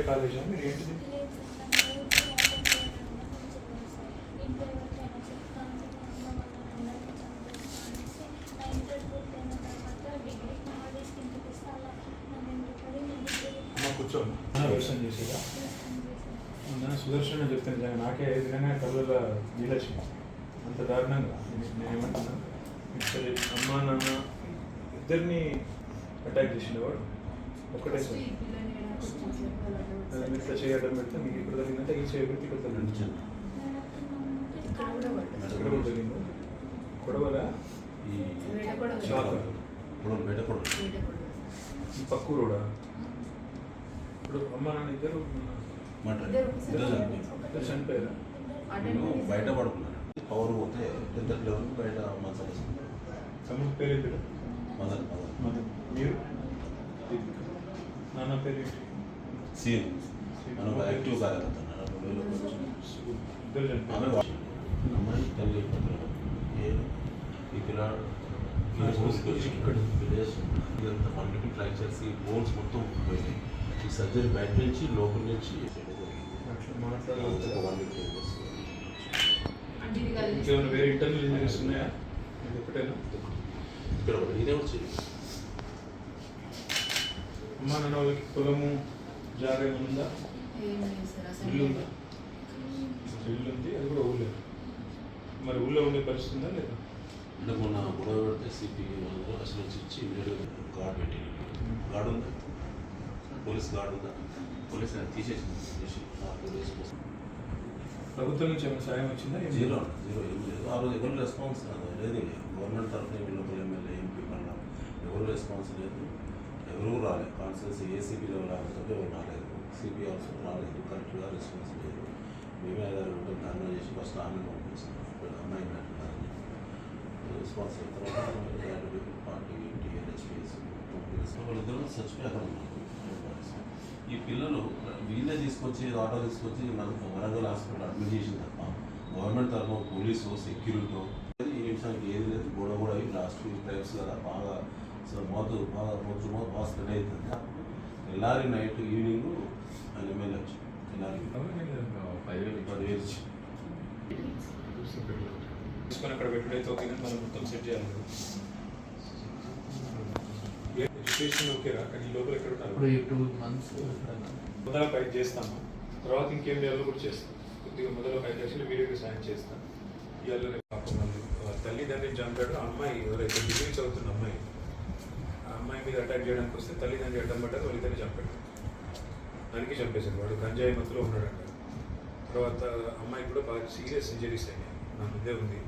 కాలేజా మీరు ఏంటిది? అమ్మ కూర్చోండి. వ్యవసాయం చేసేదా? సుదర్శన్ అని చెప్తాను నిజంగా నాకే ఏ విధంగా కళ్ళలో నీళ్ళొచ్చింది అంత దారుణంగా. నేనేమంటున్నాను, సరే అమ్మ నాన్న ఇద్దరిని అటాక్ చేసిండు వాడు ఒక్కటే సార్. మీరు ఇట్లా చేయడం పెడితే మీకు ఇప్పుడు తగ్గిందంటే ఈ చేయబట్టి ఇక్కడ తగ్గింది. ఎక్కడ కూడా తగ్గింది గొడవలా ఈ పక్కు రోడా? ఇప్పుడు అమ్మ నాన్న ఇద్దరు చనిపోయారా? బయట పడుకున్నాను. పవర్ పోతే 10th లెవెల్ బయట మంచాలు వేసుకున్నాను. తమ్ముడు పేరు ఏంటి? మదన్. మీరు నాన్న పేరు ఏంటి? సీన్ మనం యాక్టివ్ కార్యకర్త. ఇద్దరు చనిపోయారు. అమ్మాయి తల్లి ఈ పిల్లాడు ఇదంతా మల్టిపుల్ ఫ్రాక్చర్స్, ఈ బోన్స్ మొత్తం పోయినాయి. ఈ సర్జరీ బయట నుంచి లోపల నుంచి ఇంకేమైనా వేరే ఇంటర్నల్ ఇంజరీస్ ఉన్నాయా? ఒకటేనా? ఇక్కడ ఇదే వచ్చింది. అమ్మ నాన్న వాళ్ళకి పొలము జాగా ఏమైనా ఉందా? ఇల్లు ఉందా? ఇల్లు ఉంది, అది కూడా ఊళ్ళో. మరి ఊళ్ళో ఉండే పరిస్థితి ఉందా లేదా? అంటే మొన్న గొడవ పెడితే సిపి వాళ్ళు అసలు వచ్చి ఇమీడియట్గా గార్డ్ పెట్టి, గార్డ్ ఉందా? పోలీస్ గార్డ్ ఉందా? పోలీస్ తీసేసింది. ప్రభుత్వం నుంచి ఏమైనా సాయం వచ్చిందా? జీరో ఏం లేదు. ఆ రోజు ఎవరు రెస్పాన్స్ లేదు. గవర్నమెంట్ తరఫున లోకల్ ఎమ్మెల్యే ఎంపీ వల్ల ఎవరు రెస్పాన్స్ లేదు. ఎవరు రాలేదు. కాన్స్టిట్యూన్సీ ఏసీపీ లెవెల్ ఆఫీసర్ ఎవరు రాలేదు. సిపి ఆల్సో రాలేదు. కరెక్ట్గా రెస్పాన్స్ లేదు. మేమే 5-6 గంటలు ధర్నా చేసి ఫస్ట్ ఆమె పంపిస్తున్నాం. అమ్మాయి రెస్పాన్స్ అయిన తర్వాత పార్టీ టీఎన్హెచ్పిఎస్ వాళ్ళిద్దరూ చచ్చిపోయారు. ఈ పిల్లలు వీళ్ళే తీసుకొచ్చి ఆటో తీసుకొచ్చి వరంగల్ హాస్పిటల్ అడ్మిట్ చేసిన తప్ప గవర్నమెంట్ తరఫున పోలీసు సెక్యూరిటీ ఈ నిమిషానికి ఏది లేదు. గొడవ కూడా అయ్యి లాస్ట్ 2 టైమ్స్ కదా బాగా బాగా స్ప్రెడ్ అవుతుంది. ఎల్లారి నైట్ ఈవినింగ్ ఆయన ఎమ్మెల్యే వచ్చి తీసుకొని అక్కడ పెట్టుడైతే ఓకే, కానీ మనం మొత్తం సెట్ చేయాలి. ఎడ్యుకేషన్ ఓకేరా? కానీ ఈ లోపల ఎక్కడ ఉన్నారు? 2 months మొదల 5 చేస్తాము, తర్వాత ఇంకేం చేయాలో కూడా చేస్తాం. కొద్దిగా మొదల 5 లక్షలు వీడియోకి సాయం చేస్తాం. ఇవాళ పాపం వాళ్ళు తల్లిదండ్రిని చంపాడు. ఆ అమ్మాయి ఎవరైతే డిగ్రీ చదువుతున్న అమ్మాయి, ఆ అమ్మాయి మీద అటాక్ చేయడానికి వస్తే తల్లిదండ్రి అడ్డం పడ్డారు, వాళ్ళిద్దరిని చంపాడు. దానికి చంపేశాడు. వాడు గంజాయి మత్తులో ఉన్నాడంట. తర్వాత అమ్మాయి కూడా బాగా సీరియస్ ఇంజరీస్ అయినాయి. నా ముందే ఉంది.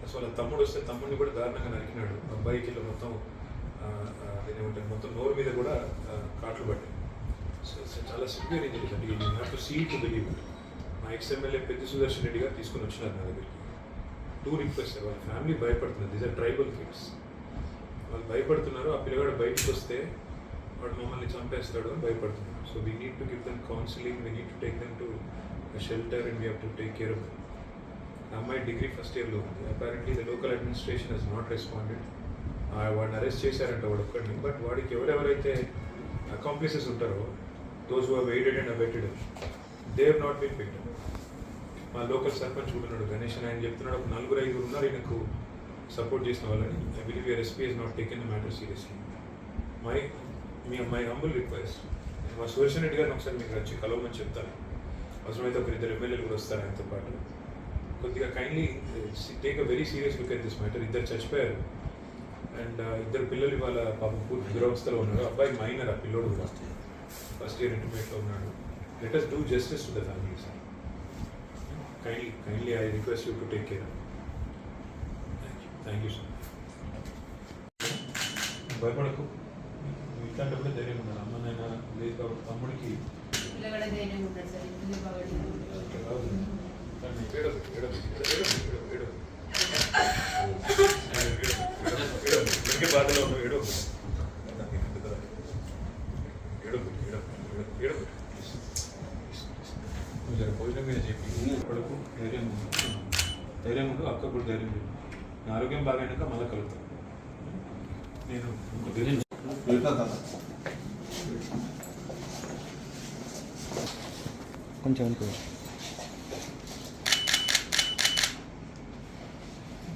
అసలు వాళ్ళ తమ్ముడు వస్తే తమ్ముడిని కూడా దారుణంగా నరికినాడు. అబ్బాయికి ఇలా మొత్తం అదేమంటారు, మొత్తం నోరు మీద కూడా కాట్లు పడ్డాయి. సో చాలా సివియర్ ఇంజరీస్ అండి. You have to see to believe. మా ఎక్స్ఎమ్మెల్యే పెద్ద సుదర్శన్ రెడ్డి గారు తీసుకొని వచ్చినారు నా దగ్గరికి. 2 రిక్వెస్ట్. వాళ్ళ ఫ్యామిలీ భయపడుతున్నారు. These are tribal kids. వాళ్ళు భయపడుతున్నారు. ఆ పిల్లగాడు బయటకు వస్తే వాడు మమ్మల్ని చంపేస్తాడు అని భయపడుతున్నారు. So we need to give them counselling, we need to take them to shelter and we have to take care of them. అమ్మాయి డిగ్రీ ఫస్ట్ ఇయర్లో ఉంది. Apparently the local administration Hess not responded. వాడిని arrest చేశారంట వాడు ఒక్కడిని. But వాడికి ఎవరెవరైతే అకాంప్లిసెస్ ఉంటారో, those who have aided and abetted, they have not been picked. మా లోకల్ సర్పంచ్ కూడా ఉన్నాడు, గణేష్, ఆయన చెప్తున్నాడు ఒక 4-5 ఉన్నారు ఈయనకు సపోర్ట్ చేసిన వాళ్ళని. I believe your SP Hess not taken the matter seriously. My humble request, మా సుదర్శన్ రెడ్డి గారిని ఒకసారి మీకు వచ్చి కలవమని చెప్తాను. అవసరమైతే ఒక 2 ఎమ్మెల్యేలు కూడా వస్తారు ఆయనతో పాటు. కొద్దిగా kindly take a very serious look at this matter. 2 చచ్చిపోయారు అండ్ 2 పిల్లలు ఇవాళ పాపం పూర్తి దురవస్థలో ఉన్నారు. అబ్బాయి మైనర్, ఆ పిల్లోడు కూడా ఫస్ట్ ఇయర్ ఇంటర్మీడియట్లో ఉన్నాడు. Let us do justice to the family, sir. Kindly I request you to take care. Thank you, sir. భయపడకు. ఇట్లాంటప్పుడే ధైర్యం ఉండాలి. అమ్మ నాయన లేదు కాబట్టి తమ్ముడికి బాధలో ఏడో భోజనం మీద చెప్పి కొడుకు ధైర్యం ఉండు, అక్క కూడా ధైర్యం లేదు. నా ఆరోగ్యం బాగైనాక మళ్ళీ కలుగుతాను. నేను కొంచెం వెనుక